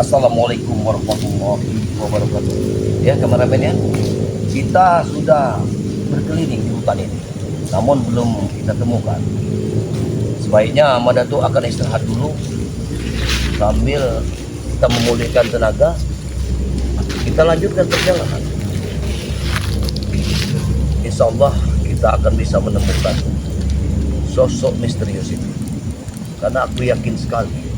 Assalamualaikum warahmatullahi wabarakatuh. Ya kameramen ya, kita sudah berkeliling di hutan ini, namun belum kita temukan. Sebaiknya Madato akan istirahat dulu sambil kita memulihkan tenaga. Kita lanjutkan perjalanan. Insya Allah kita akan bisa menemukan sosok misterius itu. Karena aku yakin sekali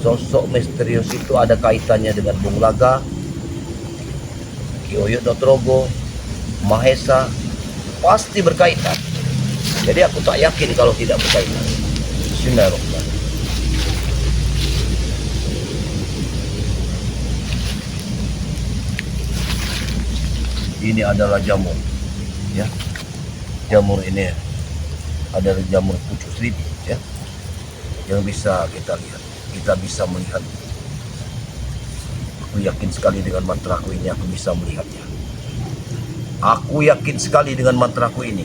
sosok misterius itu ada kaitannya dengan Bung Laga, Ki Uyut Dotrogo, Mahesa, pasti berkaitan. Jadi aku tak yakin kalau tidak berkaitan. Bismillahirrahmanirrahim. Ini adalah jamur, ya. Jamur ini adalah jamur pucuk seribu, ya, yang bisa kita lihat. Kita bisa melihat. Aku yakin sekali dengan mantraku ini aku bisa melihatnya. Aku yakin sekali dengan mantraku ini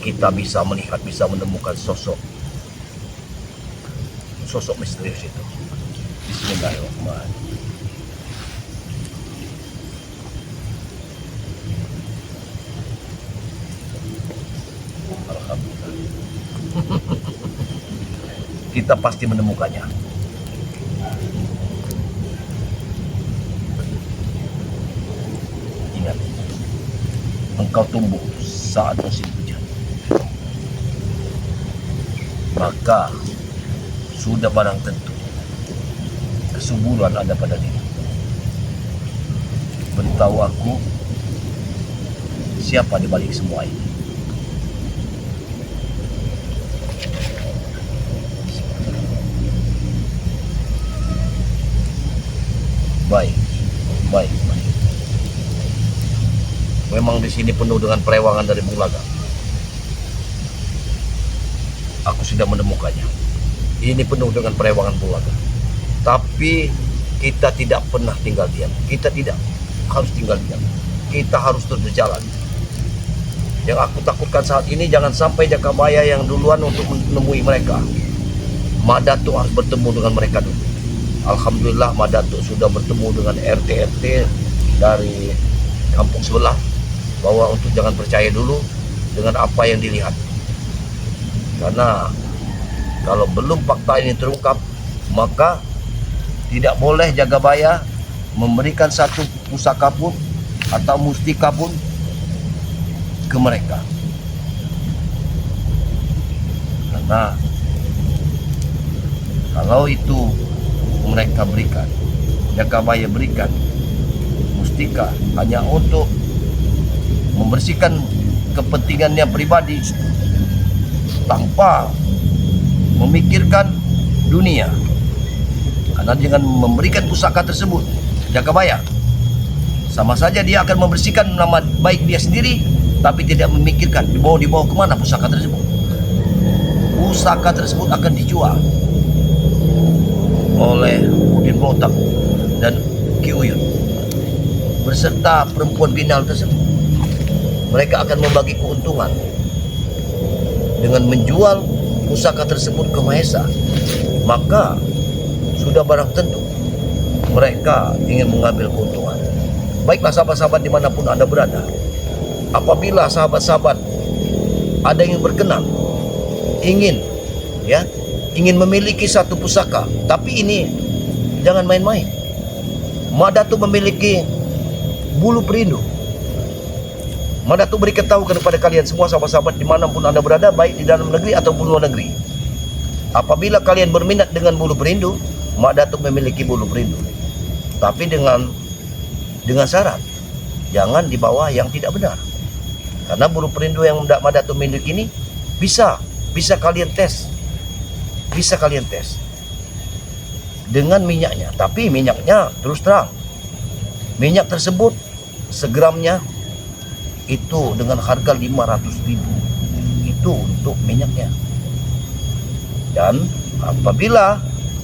kita bisa melihat, bisa menemukan sosok misterius itu. Bismillahirrahmanirrahim. Kita pasti menemukannya. Ingat, engkau tumbuh saat musim hujan, maka sudah barang tentu kesuburan ada pada diri. Beritahu aku siapa di balik semua ini. Baik. Memang di sini penuh dengan perewangan dari Bung Laga. Aku sudah menemukannya. Ini penuh dengan perewangan Bung Laga. Tapi kita tidak pernah tinggal diam. Kita tidak harus tinggal diam. Kita harus terus berjalan. Yang aku takutkan saat ini jangan sampai Jakabaya yang duluan untuk menemui mereka. Madato harus bertemu dengan mereka dulu. Alhamdulillah Madato sudah bertemu dengan RT-RT dari kampung sebelah, bahwa untuk jangan percaya dulu dengan apa yang dilihat. Karena kalau belum fakta ini terungkap, maka tidak boleh Jagabaya memberikan satu pusaka pun atau mustika pun ke mereka. Karena kalau itu mereka berikan, Jakabaya berikan mustika hanya untuk membersihkan kepentingannya pribadi tanpa memikirkan dunia. Karena dengan memberikan pusaka tersebut, Jakabaya sama saja dia akan membersihkan nama baik dia sendiri, tapi tidak memikirkan dibawa kemana pusaka tersebut. Pusaka tersebut akan dijual oleh Udin Botak dan Ki Uyut beserta perempuan binal tersebut. Mereka akan membagi keuntungan dengan menjual pusaka tersebut ke Mahesa. Maka sudah barang tentu mereka ingin mengambil keuntungan. Baiklah sahabat-sahabat dimanapun Anda berada, apabila sahabat-sahabat ada yang berkenan ingin memiliki satu pusaka, tapi ini jangan main-main. Madato memiliki bulu perindu. Madato beritahu kepada kalian semua sahabat-sahabat dimanapun Anda berada, baik di dalam negeri ataupun luar negeri. Apabila kalian berminat dengan bulu perindu, Madato memiliki bulu perindu. Tapi dengan syarat, jangan dibawa yang tidak benar. Karena bulu perindu yang Madato miliki ini bisa kalian tes. Bisa kalian tes dengan minyaknya, tapi minyaknya terus terang, minyak tersebut segramnya itu dengan harga 500.000. Itu untuk minyaknya. Dan apabila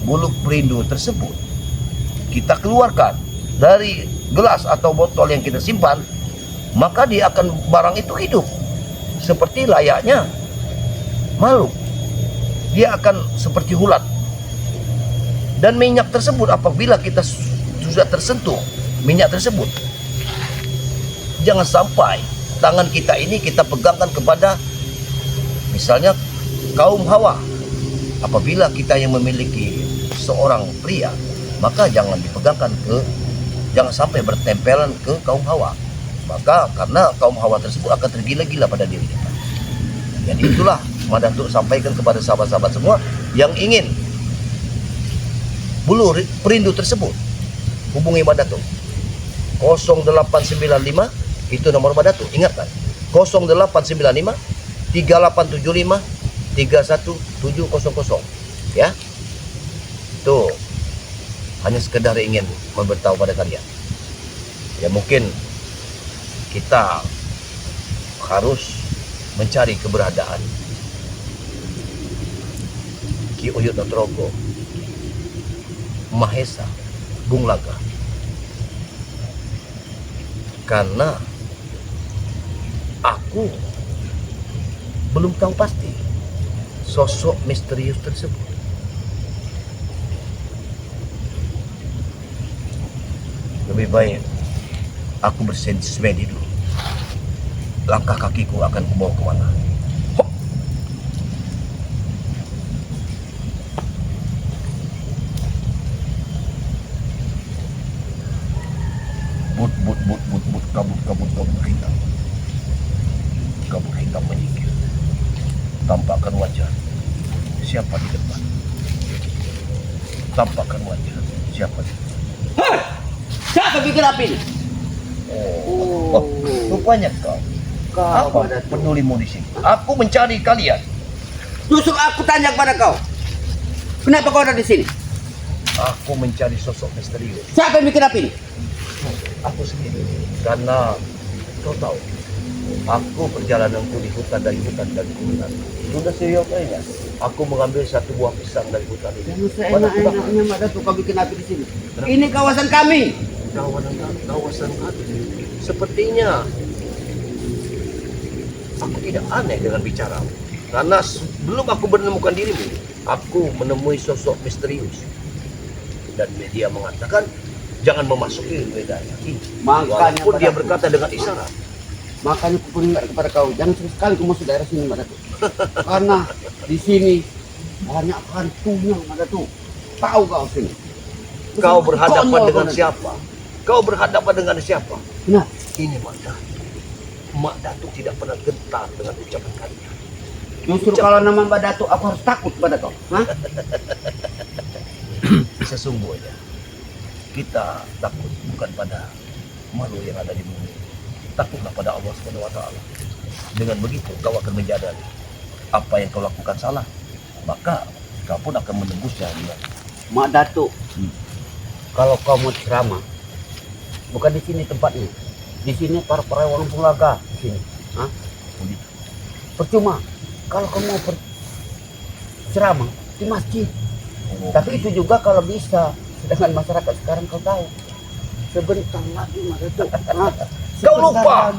bulu perindu tersebut kita keluarkan dari gelas atau botol yang kita simpan, maka dia akan, barang itu hidup seperti layaknya makhluk. Dia akan seperti ulat. Dan minyak tersebut apabila kita sudah tersentuh minyak tersebut, jangan sampai tangan kita ini kita pegangkan kepada misalnya kaum Hawa. Apabila kita yang memiliki seorang pria, maka jangan jangan sampai bertempelan ke kaum Hawa. Maka karena kaum Hawa tersebut akan tergila-gila pada diri kita. Jadi itulah Madatuk sampaikan kepada sahabat-sahabat semua yang ingin bulu perindu tersebut, hubungi Madatuk 0895, itu nomor Madatuk, ingatkan 0895 3875 31700 ya. Itu hanya sekedar ingin memberitahu pada kalian. Ya mungkin kita harus mencari keberadaan Ki Uyut Nugroho Mahesa Bung Laga, karena aku belum tahu pasti sosok misterius tersebut. Lebih baik aku bersemedi dulu. Langkah kakiku akan kubawa kemana? Hop. But, kabut hitam. Kabut hitam menyingkir. Tampakkan wajah siapa di depan. Tampakkan wajah siapa di depan. Hei! Siapa bikin api ini? Rupanya kau. Apa pedulimu di sini? Aku mencari kalian. Justru aku tanya kepada kau. Kenapa kau ada di sini? Aku mencari sosok misterius. Siapa yang bikin api ini? Aku sendiri. Karena kau tahu, aku perjalananku di hutan dari hutan. Sudah seriusnya, aku mengambil satu buah pisang dari hutan ini. Yang seenak-enaknya Madatuk kau bikin api di sini. Ini kawasan kami. Kawasan kami. Sepertinya aku tidak aneh dengan bicara, karena sebelum aku menemukan dirimu, aku menemui sosok misterius dan media mengatakan jangan memasuki wilayah ini. Makanya walaupun dia berkata dengan isyarat. Makanya aku peringat kepada kau, jangan sekali kau masuk daerah sini Madatuk. Karena di sini banyak hantunya Madatuk. Tahu kau sini. Kau berhadapan dengan siapa? Kau berhadapan dengan siapa? Nah, ini Mak Datuk tidak pernah gentar dengan ucapan kalian. justru kalau nama Mbak Datuk aku harus takut pada kau. Hah? Sesungguhnya kita takut bukan pada makhluk yang ada di bumi. Takutlah pada Allah SWT. Dengan begitu kau akan menyadari apa yang kau lakukan salah, maka kau pun akan menembusnya. Mak Datuk, kalau kau mau ceramah, bukan di sini tempatnya. Di sini para orang Pulaga di sini. Hah? Percuma kalau kamu mau ceramah di masjid. Tapi itu juga kalau bisa. Sedangkan masyarakat sekarang kau tahu, sebentar lagi Madatuk. Kau lupa.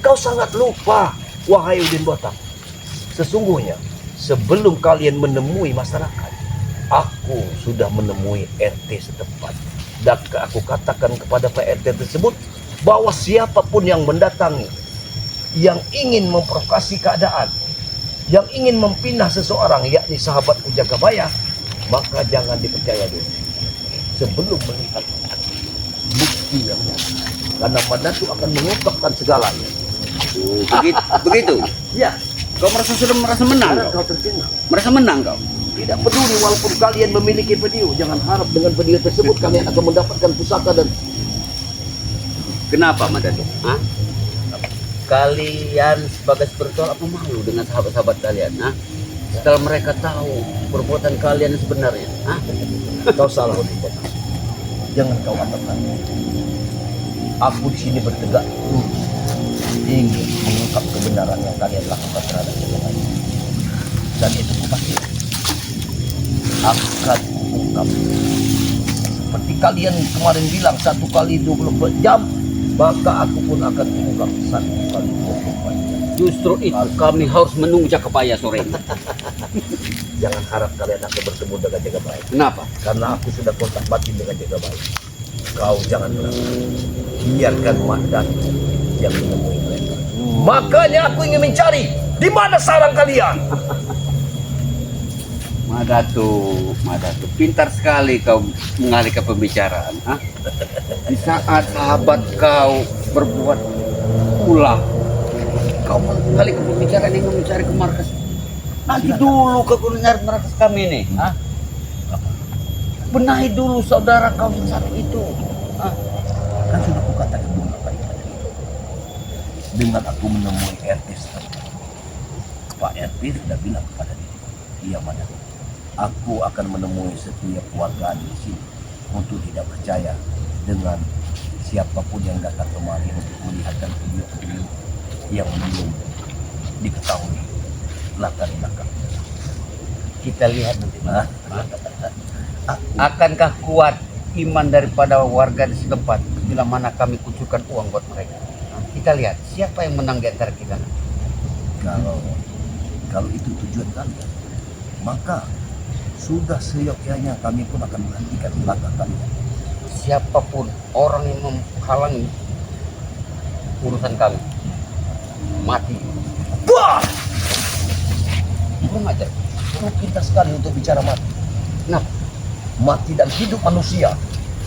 Kau sangat lupa, wahai Udin Botak. Sesungguhnya sebelum kalian menemui masyarakat, aku sudah menemui RT setempat. Dan aku katakan kepada Pak RT tersebut bahwa siapapun yang mendatangi, yang ingin memprovokasi keadaan, yang ingin mempindah seseorang, yakni sahabatku Jagabaya, maka jangan dipercaya dulu sebelum melihat bukti yang nyata. Karena Madatuk akan mengungkapkan segalanya. Begitu. Ya, Kau merasa menang. kau tercengang. Merasa menang kau. Tidak peduli walaupun kalian memiliki video, jangan harap dengan video tersebut kalian akan mendapatkan pusaka dan Kenapa Madatuk? Hah? Kalian sebagai spiritual apa malu dengan sahabat-sahabat kalian? Hah? Setelah mereka tahu perbuatan kalian yang sebenarnya. Hah? kau salah Udin Botak. Jangan kau katakan. Aku di sini bertegak lurus, ingin mengungkap kebenaran yang kalian lakukan terhadap seseorang. Dan itu pasti akan ungkap. Seperti kalian kemarin bilang 1 kali 24 jam, maka aku pun akan mengungkap 1 kali 24 jam. Justru itu kami harus menunggu Jakabaya sore ini. Jangan harap kalian akan bertemu dengan Jaga Baik. Kenapa? Karena aku sudah kontak batin dengan Jaga Baik. Kau jangan berani. Biarkan Mak Datu yang menemui mereka. Makanya aku ingin mencari di mana sarang kalian. Madatu, pintar sekali kau mengalihkan pembicaraan. Ah? Di saat sahabat kau berbuat ulah, kau mengalihkan pembicaraan ingin mencari ke markas. Nanti dulu kau mencari markas kami nih. Ah? Benahi dulu saudara kau yang satu itu. Ah? Kan sudah kukatakan beberapa kali. Dengan aku menemui RT setempat, Pak RT sudah bilang kepada dia, iya mana, aku akan menemui setiap warga di sini untuk tidak percaya dengan siapapun yang datang kemari untuk melihatkan video-video yang belum diketahui latar belakang. Kita lihat nanti. Akankah kuat iman daripada warga di setempat bila mana kami kucurkan uang buat mereka? Nah, kita lihat siapa yang menang di antara kita. Kalau itu tujuan kalian, maka sudah seyogyanya kami pun akan menghentikan langkah kalian. Siapapun orang yang menghalangi urusan kami mati. Wah! Kurang ajar. Kau pintar sekali untuk bicara mati. Nah, Mati dan hidup manusia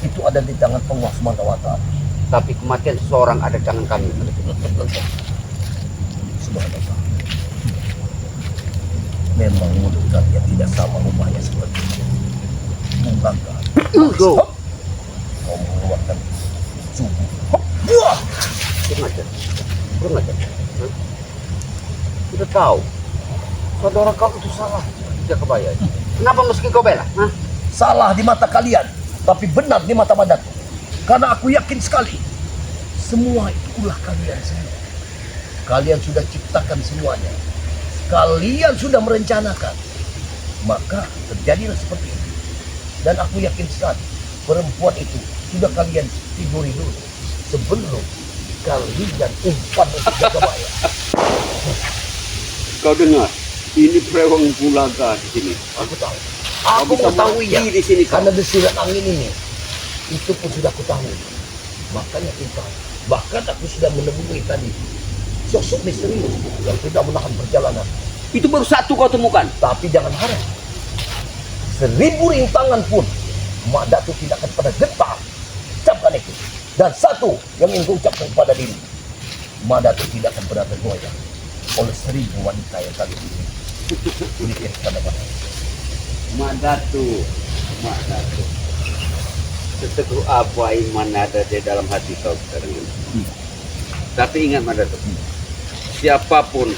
itu ada di tangan Allah Subhanahu wa Ta'ala. tapi kematian seseorang ada di tangan kami. Subhanallah. Memang mulut kalian tidak sama rumahnya seperti itu. Membangga. Go. Kau mengeluarkan subuh. Buah! Kurang ajar. Kurang ajar. Hah? Sudah tahu saudara kau itu salah. Tidak kebayang. Kenapa mesti kau bela? Hah? Salah di mata kalian, tapi benar di mata Madatu. Karena aku yakin sekali, semua itu ulah kalian semua. Kalian sudah ciptakan semuanya. Kalian sudah merencanakan. Maka terjadilah seperti ini. Dan aku yakin sekali, perempuan itu sudah kalian tiduri dulu. Sebelum kalian umpan untuk Jagabaya. Kau dengar? Ini Prewang Bulaga di sini. Aku tahu. Aku bisa mengetahuinya mati di sini, karena desiran angin ini. Itu pun sudah aku tahu. Makanya kita, bahkan aku sudah menemui tadi sosok misterius yang tidak menahan perjalanan. Itu baru satu kau temukan. Tapi jangan harap 1000 rintangan pun Mak Datu tidak akan pernah gentar. Ucapkan itu. Dan satu yang ingin ucapkan kepada diri, Mak Datu tidak akan pernah tergoyah oleh 1000 wanita yang kali ini berikan kepada Mak Datu. Madatu. Seteguh apa iman ada di dalam hati kau sekarang ini. Tapi ingat Madatu, siapapun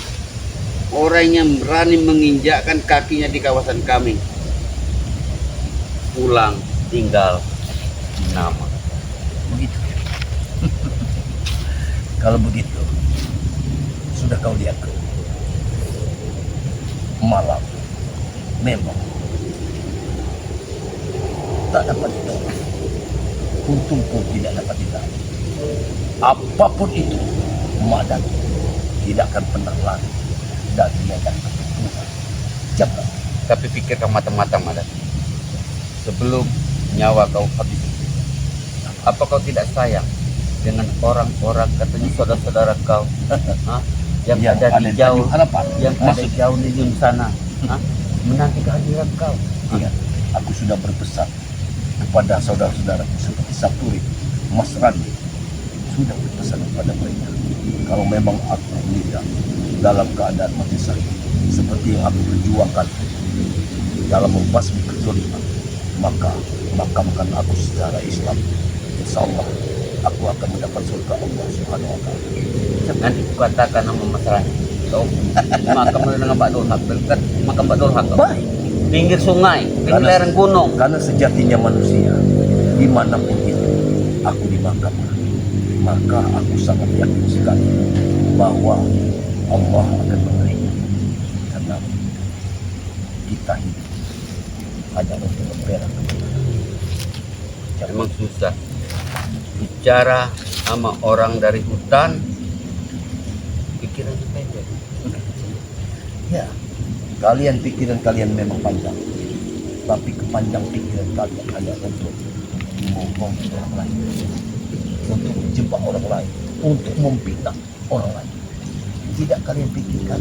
orang yang berani menginjakkan kakinya di kawasan kami, pulang tinggal nama. Begitu. Kalau begitu, sudah kau lihat tuh. Malam memang tak dapat ditolak. Untung pun tidak dapat ditahan. Apapun itu, Mak Datu tidak akan pernah lari dari medan pertempuran. Jangan. Tapi pikirkan matang-matang Madatu. Sebelum nyawa kau habis, apa kau tidak sayang dengan orang-orang katanya saudara-saudara kau hah? Yang ada di jauh, harapan. yang ada jauh di ujung sana, hah? Menanti kehadiran kau. Iya, aku sudah berpesan kepada saudara-saudaraku seperti Sapuri, Mas Randi, sudah berpesan kepada mereka. Kalau memang aku meninggal dalam keadaan mati syahid, seperti yang aku perjuangkan dalam membasmi kezaliman, maka makamkan aku secara Islam. Insya Allah aku akan mendapat surga Allah Subhanahu wa Ta'ala. Nanti kukatakan nama masalahnya. Kau makam dengan Pak Durhak dekat makam Pak Durhak. Baik. Pinggir sungai, pinggir Karena- lereng gunung. Karena sejatinya manusia dimanapun itu aku dimakamkan, maka aku sangat yakin sekali bahwa Allah akan menerima. Karena kita hidup hanya untuk membela kebenaran. Emang susah bicara sama orang dari hutan, pikirannya pendek. Ya, Kalian pikiran kalian memang panjang, tapi kepanjang pikiran kalian hanya untuk mengomong orang lain, untuk menjebak orang lain, untuk memfitnah orang lain. Tidak kalian pikirkan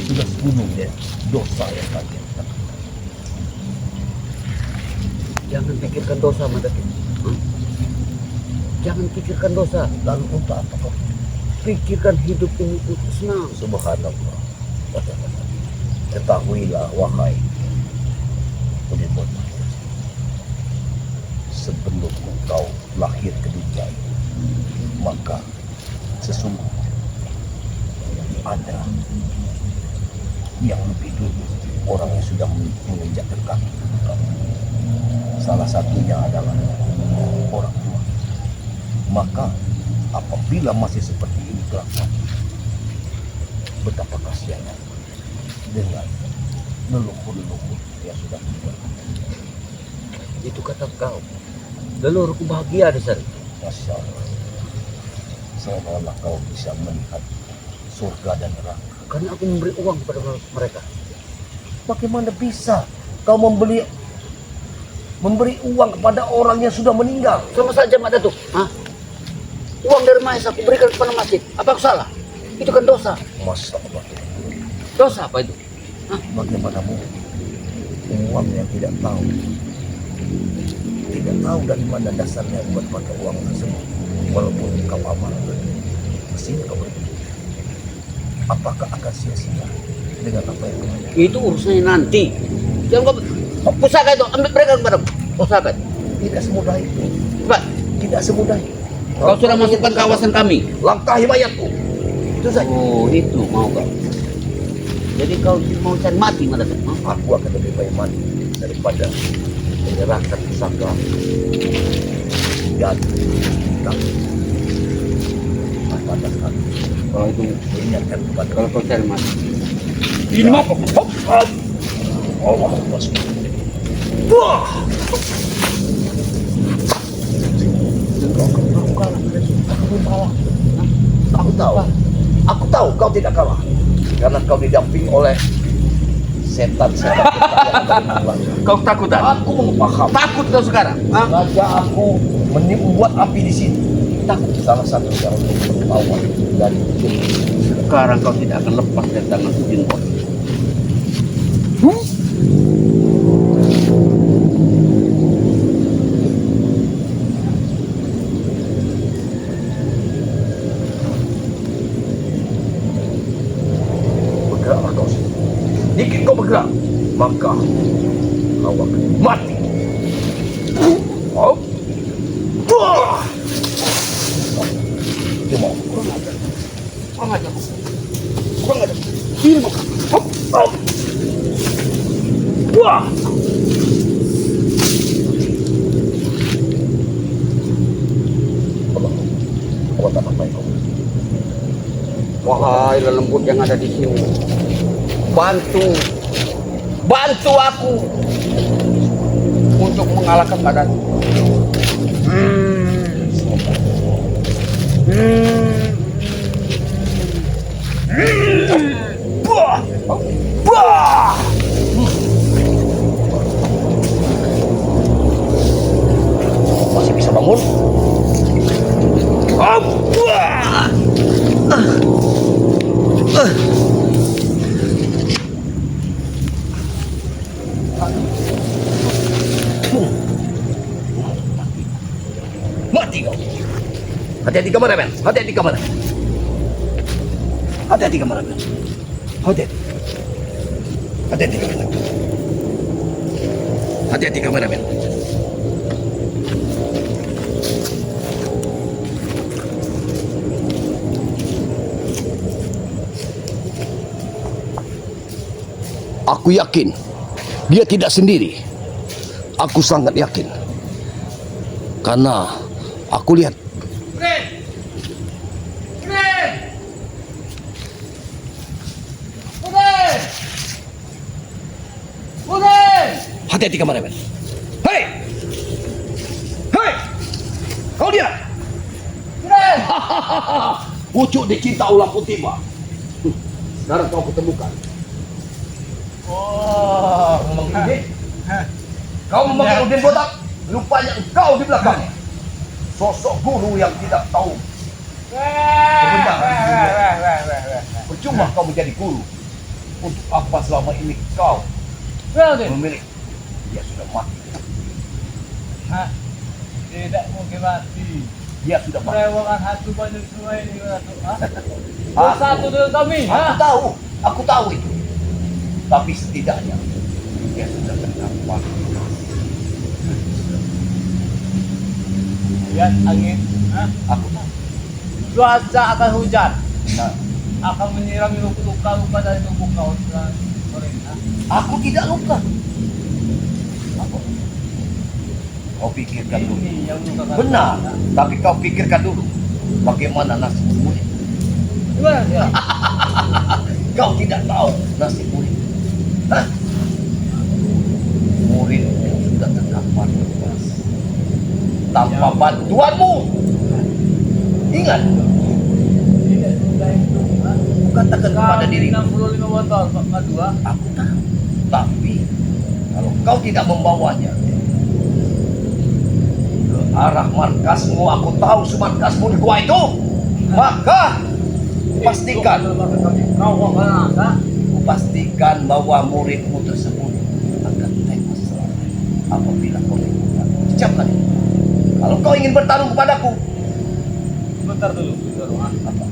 sudah sepenuhnya dosa yang kalian lakukan. Jangan pikirkan dosa, Madaki. Jangan pikirkan dosa. Lalu untuk apa kau? Pikirkan hidup ini untuk senang. Subhanallah. Ketahuilah wahai pendengar, sebelum engkau lahir ke dunia ini, maka sesungguhnya ada yang lebih dulu orang yang sudah menginjakkan kaki ke muka. Salah satunya adalah orang tua. Maka apabila masih seperti ini kelakuan, betapa kasihannya dengan leluhur-leluhur yang sudah meninggal. Itu kata kau. Leluhurku bahagia di sana. Masya Allah. Seolah-olah kau bisa melihat surga dan neraka. Karena aku memberi uang kepada mereka. Bagaimana bisa kau memberi uang kepada orang yang sudah meninggal? Sama saja, Mak Datuk. Uang dari Maes aku berikan kepada masjid. Apa aku salah? Itu kan dosa. Masya Allah. Dosa apa itu? Bagaimana mungkin uang yang tidak tahu dari mana dasarnya buat pakai uang tersebut, walaupun kau amal mesin kau beri, apakah akan sia-sia dengan apa yang kau beri? Itu urusannya nanti. Jangan kau pusaka itu ambil mereka kepadamu. Pusaka. Tidak semudah itu. Cepat. Tidak semudah itu. Kau sudah masukkan kawasan kami. Langkahi mayatku. Itu saja. Oh, itu mau kau. Jadi kau mau cari mati, Mak Datuk? Aku akan lebih baik mati daripada menyerahkan pusaka dan kita pada kami. Kalau itu Ingatkan kepada kalau kau cari mati. ini mau Allah masuk. Wah. Kau kalah. Aku tahu kau tidak kalah. Karena kau didamping oleh setan-setan yang ada di luar. Kau takutan? Aku paham. Takut kau sekarang? Sengaja aku membuat api di sini. Takut salah satu yang untuk melawan dari jin. Sekarang kau tidak akan lepas dari tangan jin kau. Bergeraklah kau. Dikit kau bergerak, maka kau akan mati. Oh. Wah. Cuma Kurang aja. Ini mau. Hop. Hop. Wah. Allah tak apa kau. Wahai lelembut yang ada di sini, bantu aku untuk mengalahkan badan. Wah. Wah. Masih bisa bangun? Wah. Mati kau. Hati-hati kameramen. Hati-hati kameramen. Hati-hati kameramen. Hati-hati. Hati-hati kameramen. Hati-hati kameramen. Aku yakin dia tidak sendiri. Aku sangat yakin. Karena aku lihat. Hati-hati kameramen. Hei! Hei! Kau lihat? Pucuk dicinta ulang putih, Pak. Sekarang kau ketemukan Udin. Kau memanggil Udin botak. Lupanya engkau di belakangnya. Sosok guru yang tidak tahu. Percuma kau menjadi guru. Untuk apa selama ini kau memilih? Dia sudah mati. Tidak mungkin mati. Dia sudah mati. Perewangan hantu banyak semua ini. Bersatu dengan kami. Aku tahu itu. Tapi setidaknya dia sudah terdampak. Lihat angin. Aku tahu. Cuaca akan hujan. Nah, Akan menyirami luka-luka dari tubuh kau sore. aku tidak luka. Apa? Kau pikirkan dulu. Ini yang luka. Benar. Tapi kau pikirkan dulu. Bagaimana nasib murid? Gimana dia? Kau tidak tahu nasib murid. Hah? Murid yang sudah terkapar bebas. Tanpa bantuanmu. Ingat. Tidak sudah itu. Katakan kepada diri 65 botol madu. aku tahu. Tapi kalau kau tidak membawanya ke arah markasmu, aku tahu markasmu di gua itu, maka pastikan, Kau akan pastikan bahwa muridmu tersebut akan tewas apabila kau lakukan. Ucapkan itu. Kalau kau ingin bertarung kepadaku, Bentar dulu. apa?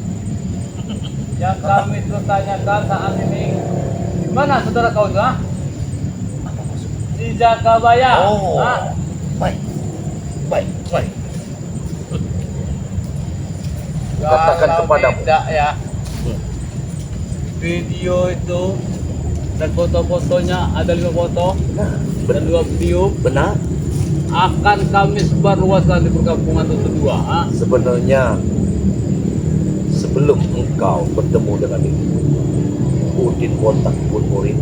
Yang kami tanyakan saat ini, di mana saudara kau itu? Apa maksudnya? Di Jagabaya. Oh, baik, baik, baik. Katakan Kalau kepadamu. tidak ya, Hmm. video itu dan foto-fotonya ada 5 foto Nah, dan 2 video benar. akan kami sebarluaskan di perkampungan itu 2. Sebenarnya sebelum engkau bertemu dengan itu, Udin Botak pun murid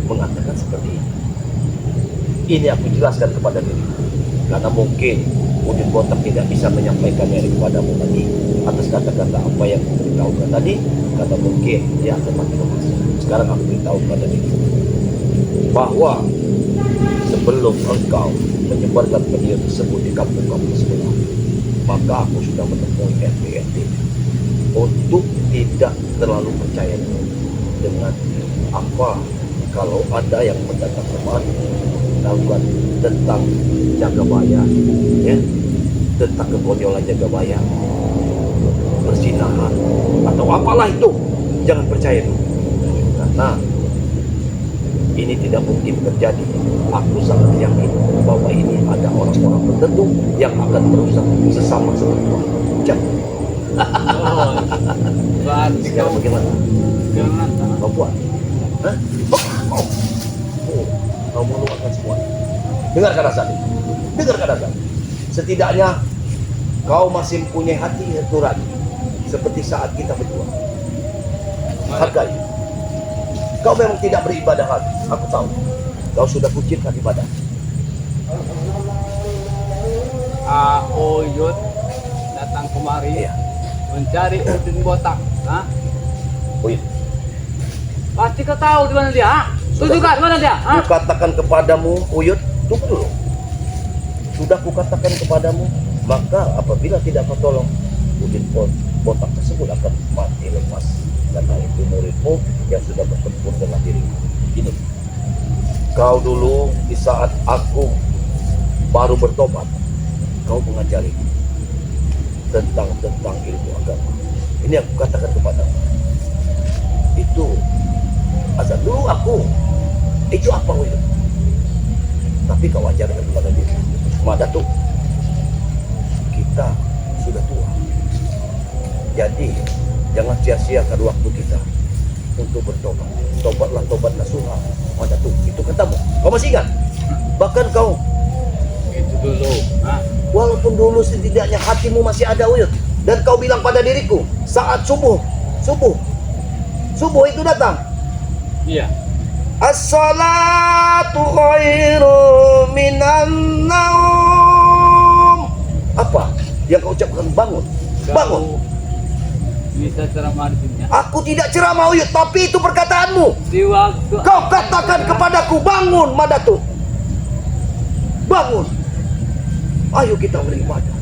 mengatakan seperti ini. Ini aku jelaskan kepada diriku, karena mungkin Udin Botak tidak bisa menyampaikannya kepadamu tadi atas kata-kata apa yang aku beritahukan tadi, karena mungkin dia akan mati lemas. Sekarang aku beritahu kepada diriku bahwa sebelum engkau menyebarkan video tersebut di kampung-kampung sebelah, maka aku sudah menemui RT untuk tidak terlalu percaya dengan apa kalau ada yang mendatang kemari melakukan tentang Jagabaya, ya, tentang kekonyolan Jagabaya, persinahan atau apalah itu, jangan percaya dulu, karena ini tidak mungkin terjadi. Aku sangat yakin bahwa ini ada orang-orang tertentu yang akan merusak sesama seperti jangan. Oh, berarti Sekarang kau bagaimana? jangan. Kau buat? Hah? Kau meluapkan semua. Dengarkan Asani. Dengarkan Asani. Setidaknya kau masih mempunyai hati nurani seperti saat kita berdua. Hargai. Kau memang tidak beribadah lagi. Aku tahu. Kau sudah kucilkan ibadah. Oyut datang kemari Iya. mencari Udin Botak. Hah? Oh iya. Pasti kau tahu di mana dia. Ha? Tunjukkan di mana dia. Ha? Kukatakan kepadamu, Uyut, tunggu dulu. Sudah kukatakan kepadamu, maka apabila tidak kau tolong, Udin Botak tersebut akan mati lepas. Karena itu muridmu yang sudah bertempur dengan dirimu. Ini, kau dulu di saat aku baru bertobat, kau mengajari tentang ilmu agama. Ini aku katakan kepadamu. Itu azan dulu aku. Itu apa Uyut? Tapi kau ajarkan kepada diri. Datuk, kita sudah tua. Jadi jangan sia-siakan waktu kita untuk bertobat. Tobatlah tobat nasuha. Datuk, itu katamu. Kau masih ingat? Bahkan kau, Itu dulu. Ha? walaupun dulu setidaknya hatimu masih ada Uyut. Dan kau bilang pada diriku saat subuh itu datang. Iya. As-salatu khairu minan naum. Apa yang kau ucapkan? Bangun. Bangun. bisa ceramah di sini ya. Aku tidak ceramah Uyut, tapi itu perkataanmu. Di waktu Kau katakan kepadaku, bangun Madatu. Bangun. Ayo kita beribadah.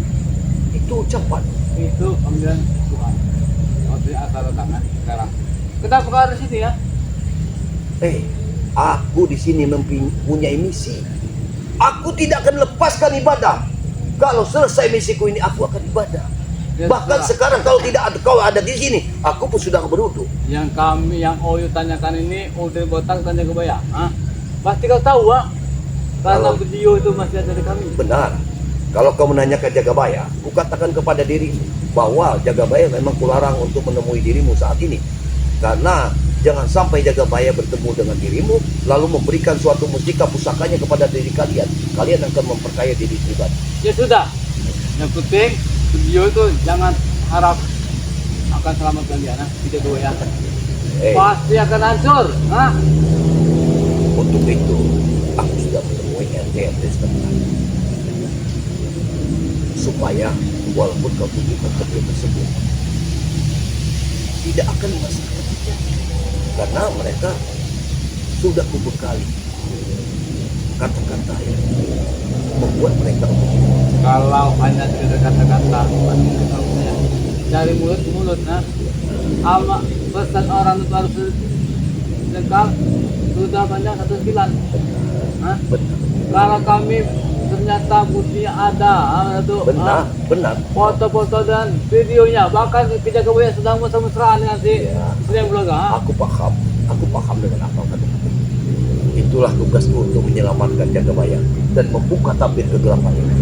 Itu ucapan. itu panggilan Tuhan. Maksudnya asal tangan sekarang. Kenapa kau ada di sini ya? Aku di sini mempunyai misi. Aku tidak akan lepaskan ibadah. Kalau selesai misiku ini, aku akan ibadah. Ya, Bahkan sekarang kalau tidak ada kau ada di sini, aku pun sudah berwudu. Yang Oyo tanyakan ini udah botak tanya kebaya. Hah? Pasti kau tahu, Wak. Karena Kalau- video itu masih ada di kami. Benar. Kalau kau menanyakan Jagabaya, kukatakan kepada dirimu bahwa Jagabaya memang kularang untuk menemui dirimu saat ini. Karena jangan sampai Jagabaya bertemu dengan dirimu lalu memberikan suatu mustika pusakanya kepada diri kalian. Kalian akan memperkaya diri pribadi. Ya sudah. Yang penting video itu jangan harap akan selamat kalian, nah. Tidak dua ya. Pasti akan hancur, hah? Untuk itu aku sudah menemui RT setempat supaya walaupun kau tunjukkan video tersebut tidak akan masalah terjadi karena mereka sudah kubekali kata-kata yang membuat mereka untuk Kalau hanya sekedar kata-kata, mungkin ya. Dari mulut ke mulut, nah. Ama pesan orang itu harus lengkap. Sudah banyak 1 bulan. Hah? benar Kalau kami ternyata buktinya ada, benar foto-foto dan videonya, bahkan ketika kebaya sedang mesra-mesraan dengan si Ya. istri yang blogger, hah? aku paham dengan apa kata. Itulah tugasku untuk menyelamatkan Jagabaya dan membuka tabir kegelapan ini.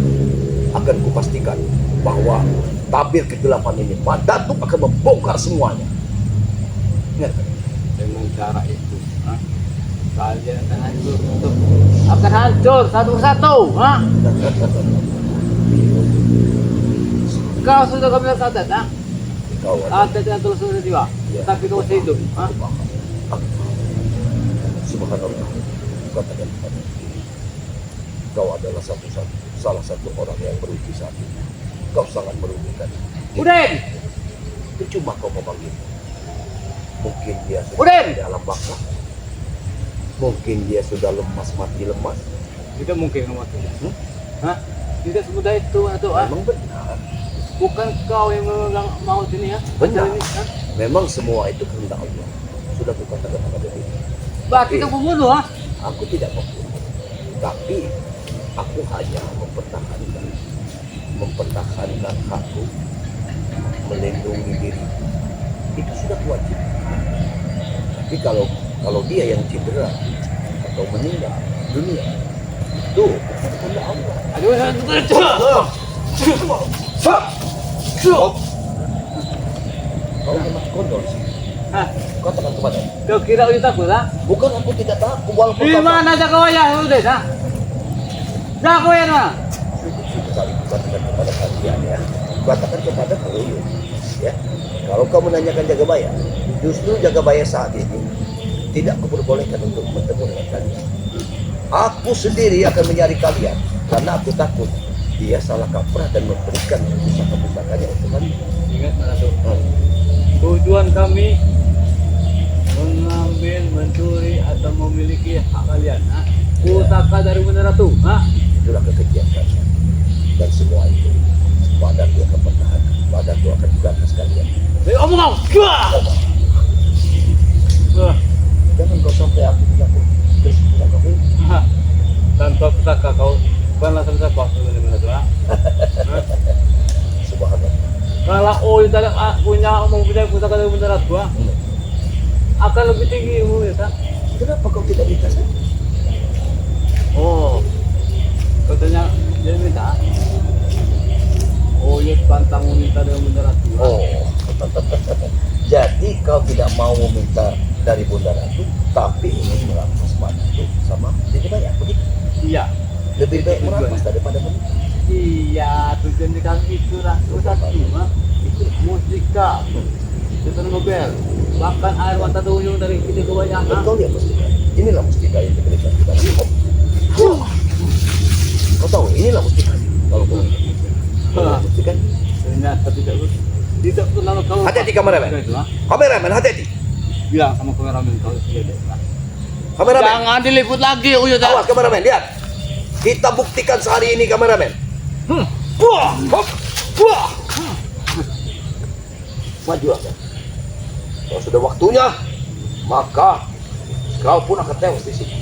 Akan kupastikan bahwa tabir kegelapan ini Madatu akan membongkar semuanya. Ingat, Dengan cara itu, hah? Kalian akan hancur satu persatu, hah? Kau sudah kami lihat atet, hah? kau ada Atet yang terus sudah jiwa, Ya. tapi kau masih hidup, hah? Subhanallah, katakan kepada kau adalah salah satu orang yang merugi saat ini. Kau sangat merugikan. Udin, Percuma kau memanggil. Mungkin dia sudah Udin! di alam baka. Mungkin dia sudah mati lemas. tidak mungkin kamu mati, Hmm? hah? Tidak semudah itu, atau ah? Memang benar. Bukan kau yang memegang maut ini ya? Benar. Ini, hah? Memang semua itu kehendak Allah. Sudah kukatakan kepada diri. Berarti kau pembunuh, ah? Aku tidak membunuh. Tapi aku hanya mempertahankan hakku, melindungi diri. Itu sudah wajib. Tapi kalau dia yang cedera atau meninggal dunia, itu bukan kehendak Allah. Aduh, Kau memang kondol sih. hah? Katakan kepada Kau kira Udin takut, ah? bukan aku tidak takut walaupun Di mana Jakawaya, Udin, ah? Jakawaya mana? sekali katakan kepada kalian ya, katakan kepada Uyut ya. Kalau kau menanyakan Jagabaya, justru Jagabaya saat ini tidak kuperbolehkan untuk bertemu dengan kalian. Aku sendiri akan mencari kalian karena aku takut dia salah kaprah dan memberikan pusaka-pusakanya untuk kalian. Ingat satu. Tujuan kami mengambil, mencuri atau memiliki hak kalian, ah? Pusaka dari Bunda Ratu, ah? Itulah kekejian kalian dan semua itu Madatu akan pertahankan, Madatu akan ganas kalian. Omong kau, gua! Wah, Jangan kau sampai aku bilang terus bilang kamu ah. Tanpa pusaka kau bukanlah siapa sebenarnya Bunda Ratu, ah? subhanallah. Kalau tidak punya pusaka dari Bunda Ratu, ah? Akan lebih tinggi ilmu ya, kan? Kenapa kau tidak minta saja? Oh, katanya dia minta. Oh, ya pantang meminta dengan Bunda Ratu. Oh, jadi kau tidak mau meminta dari Bunda Ratu, tapi ingin merampas Madatu sama Jagabaya, begitu? Iya, Lebih baik merampas daripada meminta. iya. Tujuan di kami itu Ratu satu, mah. Itu mustika, itu Nobel. Bahkan air mata tuyul dari kita Dan kebanyakan. kau lihat mustika. Inilah mustika yang diberikan kepada kau. Kau tahu, inilah mustika. Kalau kau lihat mustika, Ternyata tidak pernah kau. hati-hati. Hati-hati kameramen. Itu ah. Kameramen, hati-hati. Bilang sama kameramen kau tidak. Kameramen. Jangan diliput lagi, Uyut. Awas kameramen, lihat. Kita buktikan sehari ini kameramen. Wah, hop, wah. Maju aja. Kalau sudah waktunya, maka kau pun akan tewas di sini.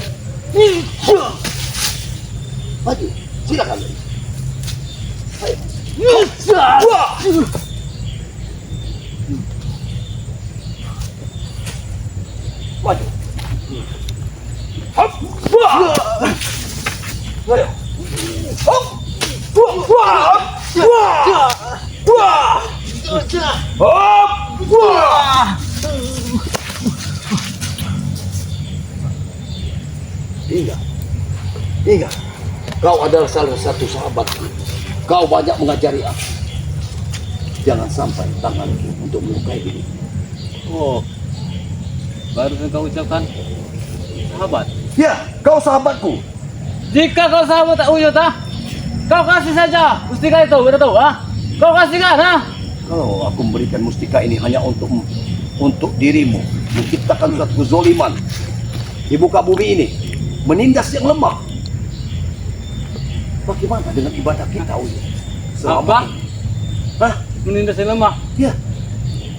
Maju, silakan. Ayo. Wah. Maju. Hop, wah. Ayo. Hop, wah, wah, wah, wah. Hop, wah. Ingat, kau adalah salah satu sahabatku. Kau banyak mengajari aku. Jangan sampai tanganku untuk melukai diri. Oh, baru yang kau ucapkan sahabat. Ya, kau sahabatku. Jika kau sahabat Uyut, kau kasih saja mustika itu, udah tahu, Kau kasihkan, Kalau aku memberikan mustika ini hanya untuk dirimu, menciptakan suatu kezoliman di muka bumi ini, menindas yang lemah. Bagaimana dengan ibadah kita, Uyut? Apa? Hah? Menindas yang lemah. Ya,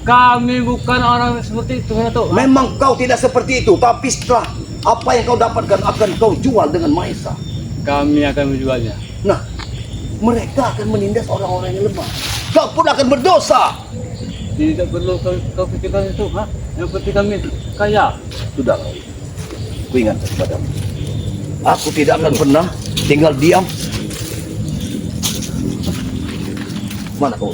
Kami bukan orang seperti itu, udah tahu. memang kau tidak seperti itu, tapi setelah apa yang kau dapatkan akan kau jual dengan maesa. Kami akan menjualnya. Nah, mereka akan menindas orang-orang yang lemah. Kau pun akan berdosa. Tidak perlu kau pikirkan itu, Yang penting kami kaya. Sudah, aku ingatkan kepadamu. Aku tidak akan pernah tinggal diam. Mana kau?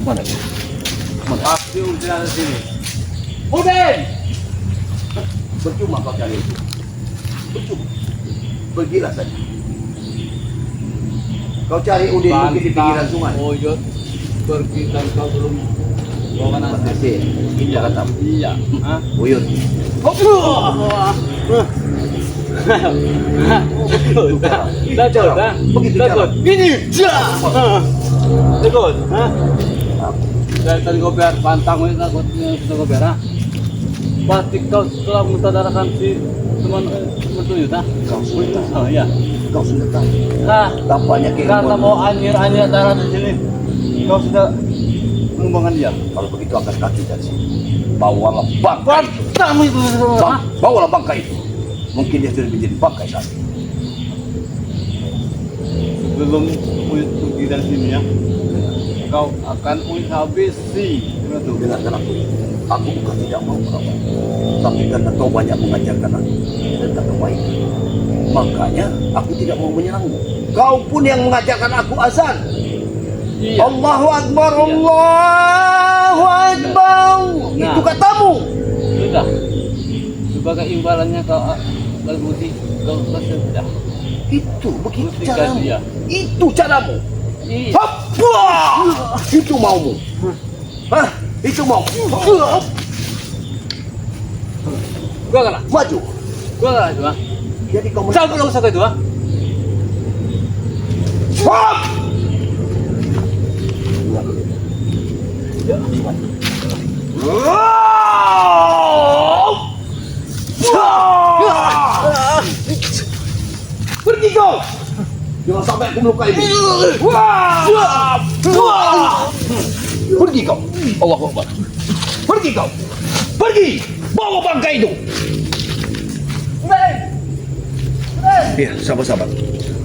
Mana kau? Mana? Pasti udah di sini. Udin! Percuma kau cari itu. Percuma. Pergilah saja. Kau cari Udin mungkin di pinggiran sungai. Uyut pergi dan kau belum bawa nasi. Makasih. Itu katamu. Iya. Uyut. Takut, Begitu takut. Ini, takut, Dari tadi kau biar pantang, takut sudah kau biar, Pasti kau telah mengutarakan si teman Uyut, Kau sudah tahu. Oh iya. Kau sudah tahu. Tampaknya Karena mau anjir-anjir darah di sini, kau sudah mengembangkan dia. Kalau begitu angkat kaki dari sini. Bawalah bangkai. Pantang itu, Bawalah bangkai itu. Mungkin dia sudah menjadi bangkai saat ini. Sebelum Uyut pergi dari sini ya, kau akan Uyut habisi. Dengarkan aku. Aku bukan tidak mau kawan. Tapi karena kau banyak mengajarkan aku tentang kebaikan, makanya aku tidak mau menyerangmu. Kau pun yang mengajarkan aku azan. Iya. Allahu Akbar, Iya. Allahu Akbar. Nah. Itu katamu. Sudah. Sebagai imbalannya kau berbuti, kau sudah. Itu begitu Mustika caramu. dia. Itu caramu. Iya. Hop, wah. Itu maumu. Hah? Itu mau. Gua kalah. Maju. Gua kalah itu, Jadi kau Cabut kamu satu itu, Hop. Pergi kau. Jangan sampai aku melukaimu. Wah. Pergi kau. Allahu Akbar. Pergi kau. Pergi. Bawa bangkai itu. Iya, sahabat-sahabat.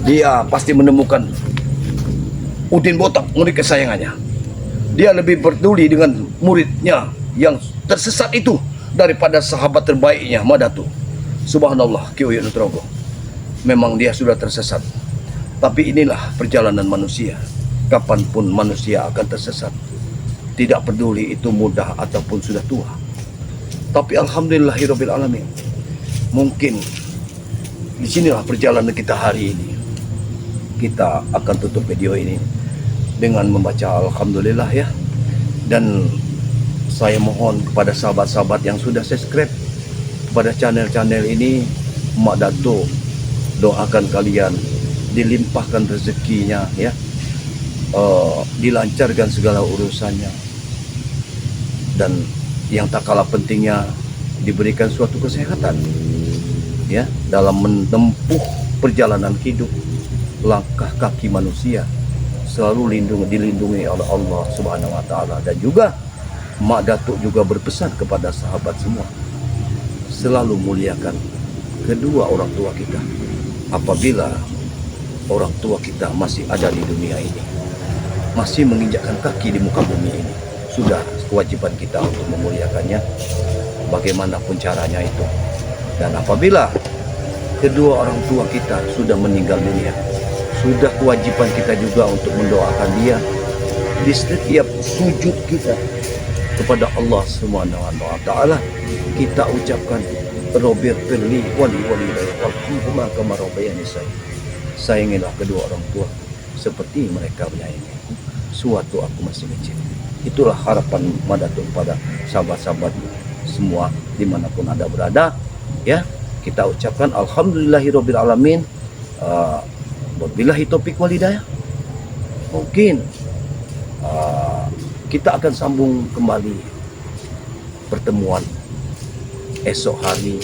Dia pasti menemukan Udin Botak, murid kesayangannya. Dia lebih peduli dengan muridnya yang tersesat itu daripada sahabat terbaiknya, Madatu. Subhanallah, Ki Uyut Nugroho. Memang dia sudah tersesat. Tapi inilah perjalanan manusia. Kapanpun manusia akan tersesat. Tidak peduli itu muda ataupun sudah tua. Tapi alhamdulillahirabbil alamin. Mungkin disinilah perjalanan kita hari ini. Kita akan tutup video ini dengan membaca alhamdulillah ya. Dan saya mohon kepada sahabat-sahabat yang sudah subscribe kepada channel-channel ini, Mak Dato doakan kalian dilimpahkan rezekinya, ya, dilancarkan segala urusannya, dan yang tak kalah pentingnya diberikan suatu kesehatan, ya, dalam menempuh perjalanan hidup. Langkah kaki manusia selalu dilindungi oleh Allah Subhanahu wa taala. Dan juga Mak Datuk juga berpesan kepada sahabat semua, selalu muliakan kedua orang tua kita. Apabila orang tua kita masih ada di dunia ini, masih menginjakkan kaki di muka bumi ini, sudah kewajiban kita untuk memuliakannya bagaimanapun caranya itu. Dan apabila kedua orang tua kita sudah meninggal dunia, sudah kewajiban kita juga untuk mendoakan dia di setiap sujud kita kepada Allah Subhanahu wa taala. Kita ucapkan Robir firli wali warhamhuma kama rabbayani shaghira. Sayangilah kedua orang tua seperti mereka menyayangi aku sewaktu aku masih kecil. Itulah harapan Mak Datuk pada sahabat-sahabat semua dimanapun Anda berada, ya. Kita ucapkan alhamdulillahirabbil alamin. Wabillahi taufik wal hidayah. Mungkin kita akan sambung kembali pertemuan esok hari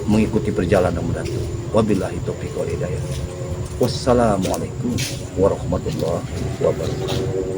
mengikuti perjalanan menantu. Wabillahi taufik wal hidayah. Wassalamualaikum warahmatullahi wabarakatuh.